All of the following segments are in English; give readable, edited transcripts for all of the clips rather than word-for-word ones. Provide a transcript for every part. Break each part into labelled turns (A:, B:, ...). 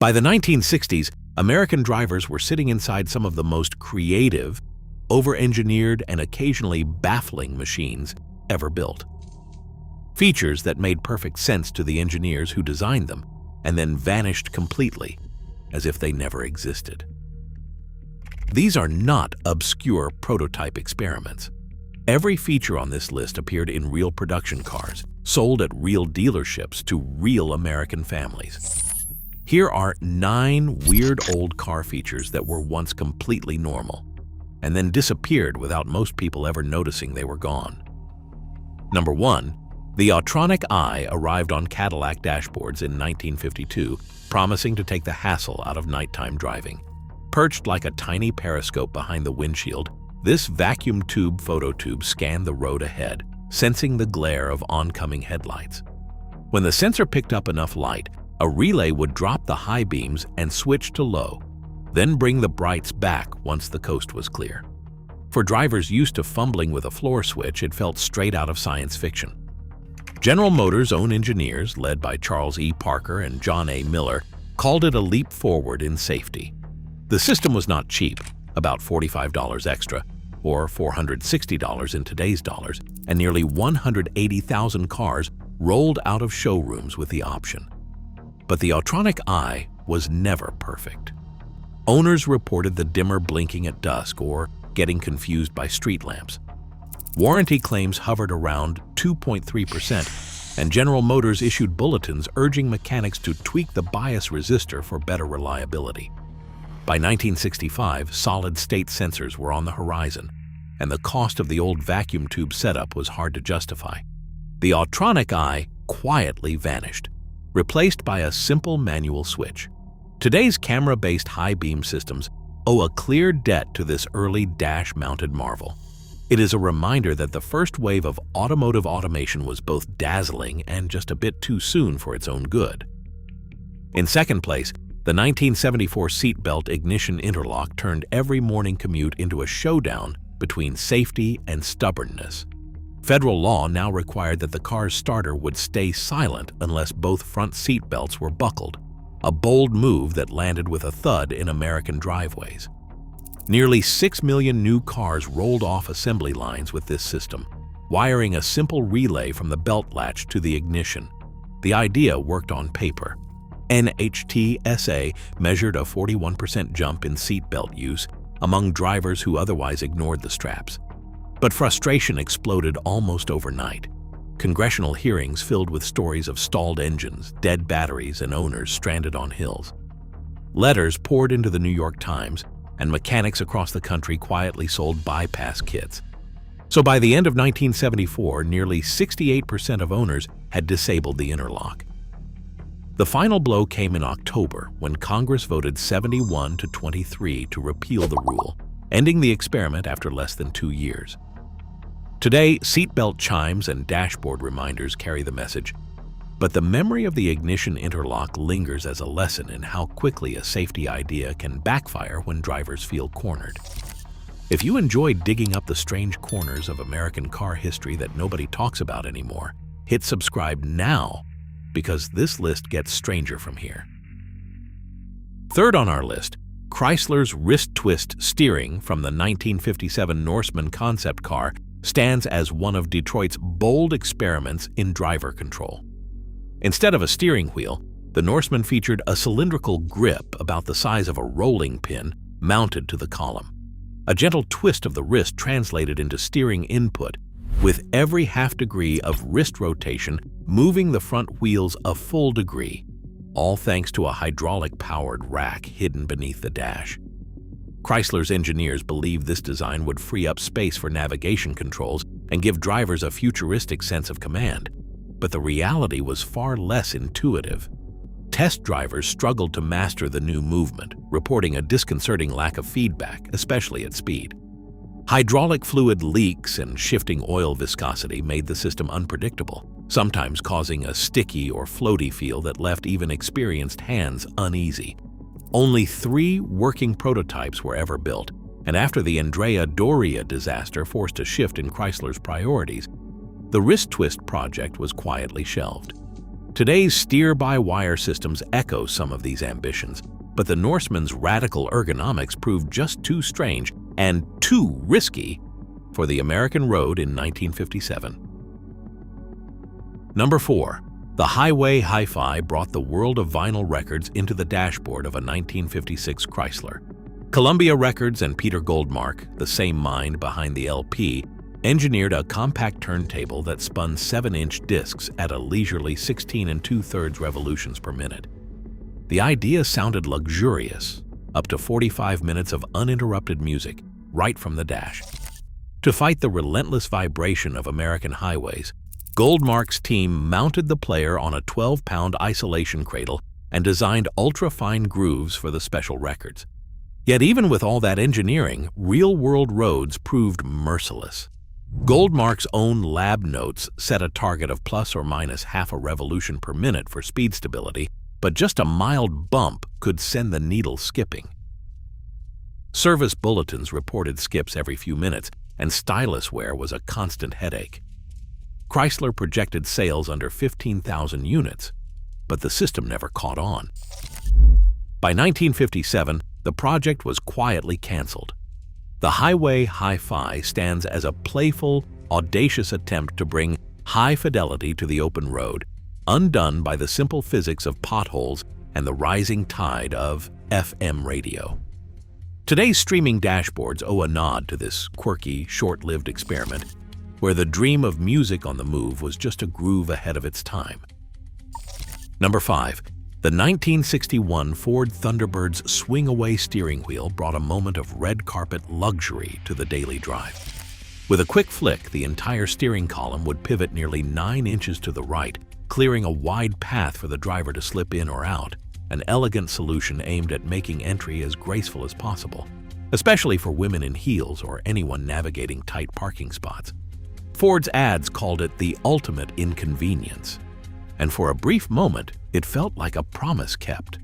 A: By the 1960s, American drivers were sitting inside some of the most creative, over-engineered, and occasionally baffling machines ever built. Features that made perfect sense to the engineers who designed them and then vanished completely, as if they never existed. These are not obscure prototype experiments. Every feature on this list appeared in real production cars, sold at real dealerships to real American families. Here are 9 weird old car features that were once completely normal, and then disappeared without most people ever noticing they were gone. Number 1. The autronic eye arrived on Cadillac dashboards in 1952, promising to take the hassle out of nighttime driving. Perched like a tiny periscope behind the windshield, this vacuum tube phototube scanned the road ahead, sensing the glare of oncoming headlights. When the sensor picked up enough light, a relay would drop the high beams and switch to low, then bring the brights back once the coast was clear. For drivers used to fumbling with a floor switch, it felt straight out of science fiction. General Motors' own engineers, led by Charles E. Parker and John A. Miller, called it a leap forward in safety. The system was not cheap, about $45 extra, or $460 in today's dollars, and nearly 180,000 cars rolled out of showrooms with the option. But the autronic eye was never perfect. Owners reported the dimmer blinking at dusk or getting confused by street lamps. Warranty claims hovered around 2.3%, and General Motors issued bulletins urging mechanics to tweak the bias resistor for better reliability. By 1965, solid-state sensors were on the horizon, and the cost of the old vacuum tube setup was hard to justify. The autronic eye quietly vanished, replaced by a simple manual switch. Today's camera-based high-beam systems owe a clear debt to this early dash-mounted marvel. It is a reminder that the first wave of automotive automation was both dazzling and just a bit too soon for its own good. In second place, the 1974 seatbelt ignition interlock turned every morning commute into a showdown between safety and stubbornness. Federal law now required that the car's starter would stay silent unless both front seat belts were buckled, a bold move that landed with a thud in American driveways. Nearly 6 million new cars rolled off assembly lines with this system, wiring a simple relay from the belt latch to the ignition. The idea worked on paper. NHTSA measured a 41% jump in seatbelt use among drivers who otherwise ignored the straps. But frustration exploded almost overnight. Congressional hearings filled with stories of stalled engines, dead batteries, and owners stranded on hills. Letters poured into the New York Times, and mechanics across the country quietly sold bypass kits. So by the end of 1974, nearly 68% of owners had disabled the interlock. The final blow came in October when Congress voted 71-23 to repeal the rule, ending the experiment after less than 2 years. Today, seatbelt chimes and dashboard reminders carry the message, but the memory of the ignition interlock lingers as a lesson in how quickly a safety idea can backfire when drivers feel cornered. If you enjoy digging up the strange corners of American car history that nobody talks about anymore, hit subscribe now, because this list gets stranger from here. Third on our list, Chrysler's wrist twist steering from the 1957 Norseman concept car stands as one of Detroit's bold experiments in driver control. Instead of a steering wheel, the Norseman featured a cylindrical grip about the size of a rolling pin mounted to the column. A gentle twist of the wrist translated into steering input, with every half degree of wrist rotation moving the front wheels a full degree, all thanks to a hydraulic-powered rack hidden beneath the dash. Chrysler's engineers believed this design would free up space for navigation controls and give drivers a futuristic sense of command, but the reality was far less intuitive. Test drivers struggled to master the new movement, reporting a disconcerting lack of feedback, especially at speed. Hydraulic fluid leaks and shifting oil viscosity made the system unpredictable, sometimes causing a sticky or floaty feel that left even experienced hands uneasy. Only 3 working prototypes were ever built, and after the Andrea Doria disaster forced a shift in Chrysler's priorities, the wrist twist project was quietly shelved. Today's steer-by-wire systems echo some of these ambitions, but the Norseman's radical ergonomics proved just too strange and too risky for the American road in 1957. Number 4. The Highway Hi-Fi brought the world of vinyl records into the dashboard of a 1956 Chrysler. Columbia Records and Peter Goldmark, the same mind behind the LP, engineered a compact turntable that spun 7-inch discs at a leisurely 16 2/3 revolutions per minute. The idea sounded luxurious, up to 45 minutes of uninterrupted music, right from the dash. To fight the relentless vibration of American highways, Goldmark's team mounted the player on a 12-pound isolation cradle and designed ultra-fine grooves for the special records. Yet even with all that engineering, real-world roads proved merciless. Goldmark's own lab notes set a target of plus or minus half a revolution per minute for speed stability, but just a mild bump could send the needle skipping. Service bulletins reported skips every few minutes, and stylus wear was a constant headache. Chrysler projected sales under 15,000 units, but the system never caught on. By 1957, the project was quietly canceled. The Highway Hi-Fi stands as a playful, audacious attempt to bring high fidelity to the open road, undone by the simple physics of potholes and the rising tide of FM radio. Today's streaming dashboards owe a nod to this quirky, short-lived experiment, where the dream of music on the move was just a groove ahead of its time. Number 5. The 1961 Ford Thunderbird's swing-away steering wheel brought a moment of red carpet luxury to the daily drive. With a quick flick, the entire steering column would pivot nearly 9 inches to the right, clearing a wide path for the driver to slip in or out, an elegant solution aimed at making entry as graceful as possible, especially for women in heels or anyone navigating tight parking spots. Ford's ads called it the ultimate inconvenience, and for a brief moment, it felt like a promise kept.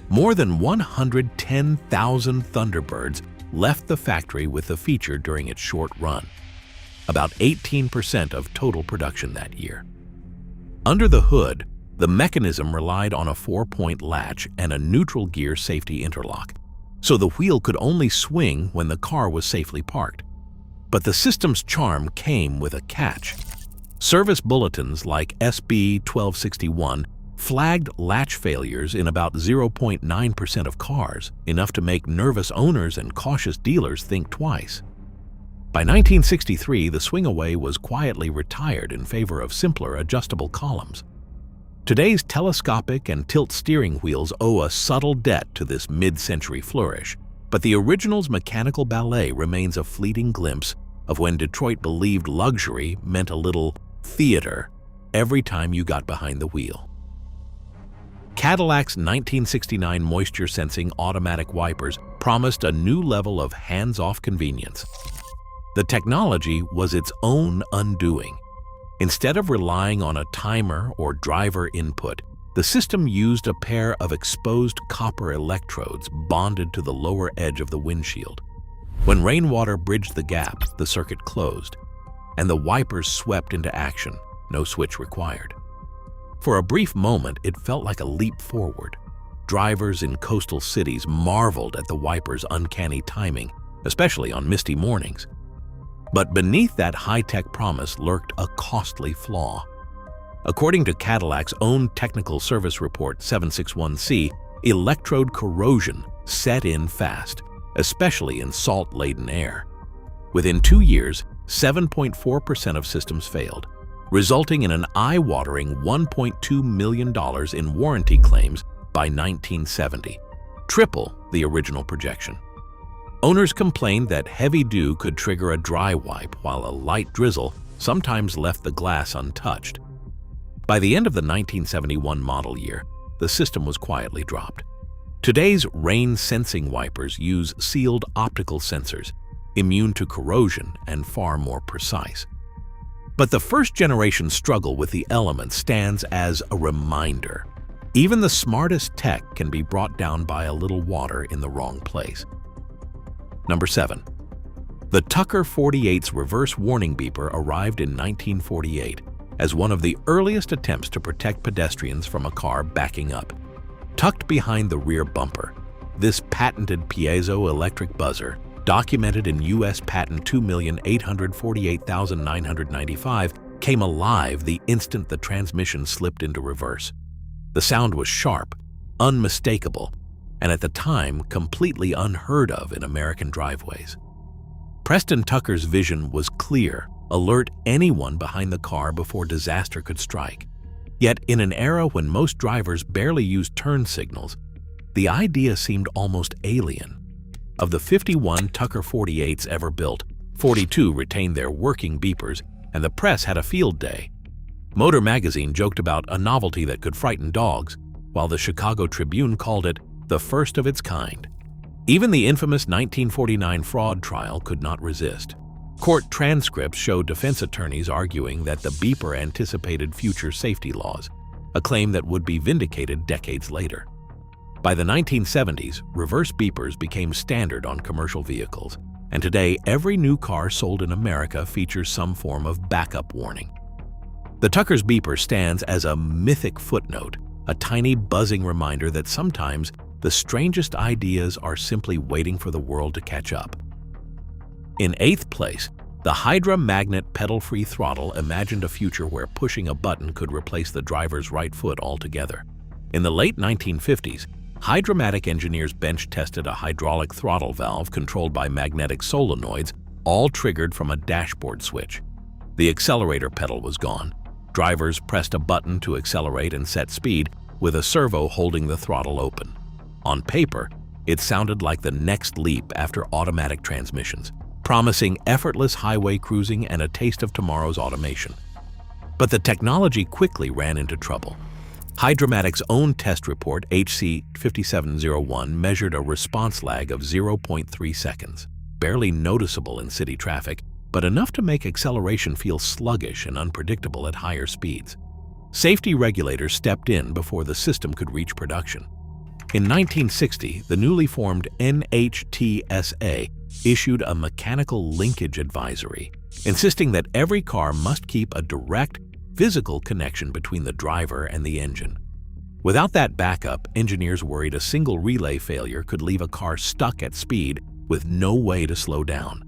A: More than 110,000 Thunderbirds left the factory with the feature during its short run, about 18% of total production that year. Under the hood, the mechanism relied on a 4-point latch and a neutral gear safety interlock, so the wheel could only swing when the car was safely parked. But the system's charm came with a catch. Service bulletins like SB 1261 flagged latch failures in about 0.9% of cars, enough to make nervous owners and cautious dealers think twice. By 1963, the swing-away was quietly retired in favor of simpler adjustable columns. Today's telescopic and tilt steering wheels owe a subtle debt to this mid-century flourish, but the original's mechanical ballet remains a fleeting glimpse of when Detroit believed luxury meant a little theater every time you got behind the wheel. Cadillac's 1969 moisture-sensing automatic wipers promised a new level of hands-off convenience. The technology was its own undoing. Instead of relying on a timer or driver input, the system used a pair of exposed copper electrodes bonded to the lower edge of the windshield. When rainwater bridged the gap, the circuit closed, and the wipers swept into action, no switch required. For a brief moment, it felt like a leap forward. Drivers in coastal cities marveled at the wipers' uncanny timing, especially on misty mornings. But beneath that high-tech promise lurked a costly flaw. According to Cadillac's own technical service report 761C, electrode corrosion set in fast, especially in salt-laden air. Within 2 years, 7.4% of systems failed, resulting in an eye-watering $1.2 million in warranty claims by 1970, triple the original projection. Owners complained that heavy dew could trigger a dry wipe, while a light drizzle sometimes left the glass untouched. By the end of the 1971 model year, the system was quietly dropped. Today's rain-sensing wipers use sealed optical sensors, immune to corrosion and far more precise. But the first-generation struggle with the elements stands as a reminder. Even the smartest tech can be brought down by a little water in the wrong place. Number 7. The Tucker 48's reverse warning beeper arrived in 1948 as one of the earliest attempts to protect pedestrians from a car backing up. Tucked behind the rear bumper, this patented piezoelectric buzzer, documented in U.S. Patent 2,848,995, came alive the instant the transmission slipped into reverse. The sound was sharp, unmistakable, and at the time completely unheard of in American driveways. Preston Tucker's vision was clear: alert anyone behind the car before disaster could strike. Yet in an era when most drivers barely used turn signals, the idea seemed almost alien. Of the 51 Tucker 48s ever built, 42 retained their working beepers, and the press had a field day. Motor Magazine joked about a novelty that could frighten dogs, while the Chicago Tribune called it the first of its kind. Even the infamous 1949 fraud trial could not resist. Court transcripts showed defense attorneys arguing that the beeper anticipated future safety laws, a claim that would be vindicated decades later. By the 1970s, reverse beepers became standard on commercial vehicles, and today every new car sold in America features some form of backup warning. The Tucker's beeper stands as a mythic footnote, a tiny buzzing reminder that sometimes the strangest ideas are simply waiting for the world to catch up. In 8th place, the Hydra-magnet pedal-free throttle imagined a future where pushing a button could replace the driver's right foot altogether. In the late 1950s, Hydra-matic engineers bench-tested a hydraulic throttle valve controlled by magnetic solenoids, all triggered from a dashboard switch. The accelerator pedal was gone. Drivers pressed a button to accelerate and set speed, with a servo holding the throttle open. On paper, it sounded like the next leap after automatic transmissions, promising effortless highway cruising and a taste of tomorrow's automation. But the technology quickly ran into trouble. Hydra-matic's own test report, HC 5701, measured a response lag of 0.3 seconds, barely noticeable in city traffic, but enough to make acceleration feel sluggish and unpredictable at higher speeds. Safety regulators stepped in before the system could reach production. In 1960, the newly formed NHTSA issued a mechanical linkage advisory, insisting that every car must keep a direct, physical connection between the driver and the engine. Without that backup, engineers worried a single relay failure could leave a car stuck at speed with no way to slow down.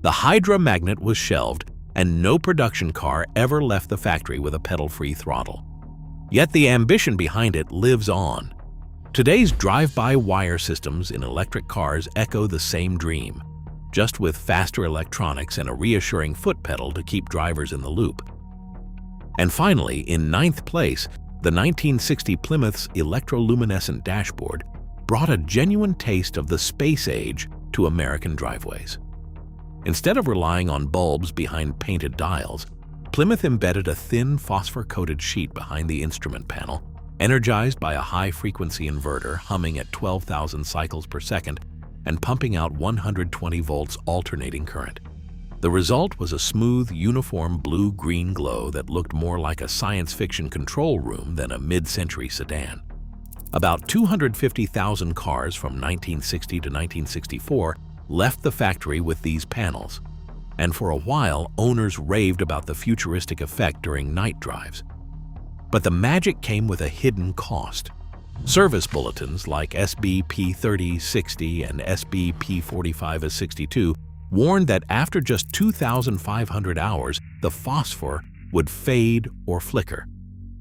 A: The Hydra-magnet was shelved, and no production car ever left the factory with a pedal-free throttle. Yet the ambition behind it lives on. Today's drive-by-wire systems in electric cars echo the same dream, just with faster electronics and a reassuring foot pedal to keep drivers in the loop. And finally, in 9th place, the 1960 Plymouth's Electroluminescent dashboard brought a genuine taste of the space age to American driveways. Instead of relying on bulbs behind painted dials, Plymouth embedded a thin phosphor-coated sheet behind the instrument panel, energized by a high-frequency inverter humming at 12,000 cycles per second and pumping out 120 volts alternating current. The result was a smooth, uniform blue-green glow that looked more like a science fiction control room than a mid-century sedan. About 250,000 cars from 1960 to 1964 left the factory with these panels, and for a while owners raved about the futuristic effect during night drives. But the magic came with a hidden cost. Service bulletins like SB P3060 and SB P4562 warned that after just 2,500 hours, the phosphor would fade or flicker,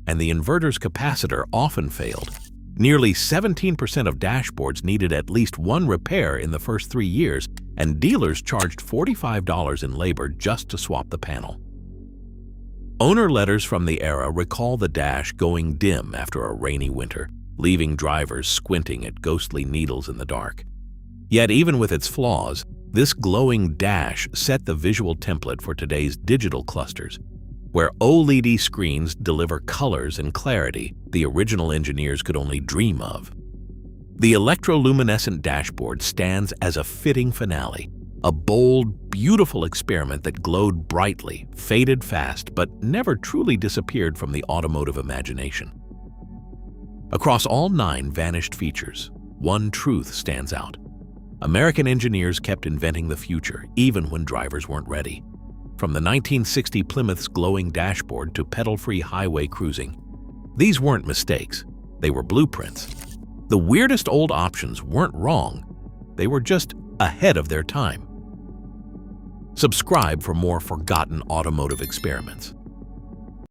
A: and the inverter's capacitor often failed. Nearly 17% of dashboards needed at least one repair in the first 3 years, and dealers charged $45 in labor just to swap the panel. Owner letters from the era recall the dash going dim after a rainy winter, leaving drivers squinting at ghostly needles in the dark. Yet even with its flaws, this glowing dash set the visual template for today's digital clusters, where OLED screens deliver colors and clarity the original engineers could only dream of. The electroluminescent dashboard stands as a fitting finale, a bold, beautiful experiment that glowed brightly, faded fast, but never truly disappeared from the automotive imagination. Across all 9 vanished features, one truth stands out. American engineers kept inventing the future, even when drivers weren't ready. From the 1960 Plymouth's glowing dashboard to pedal-free highway cruising, these weren't mistakes, they were blueprints. The weirdest old options weren't wrong, they were just ahead of their time. Subscribe for more forgotten automotive experiments.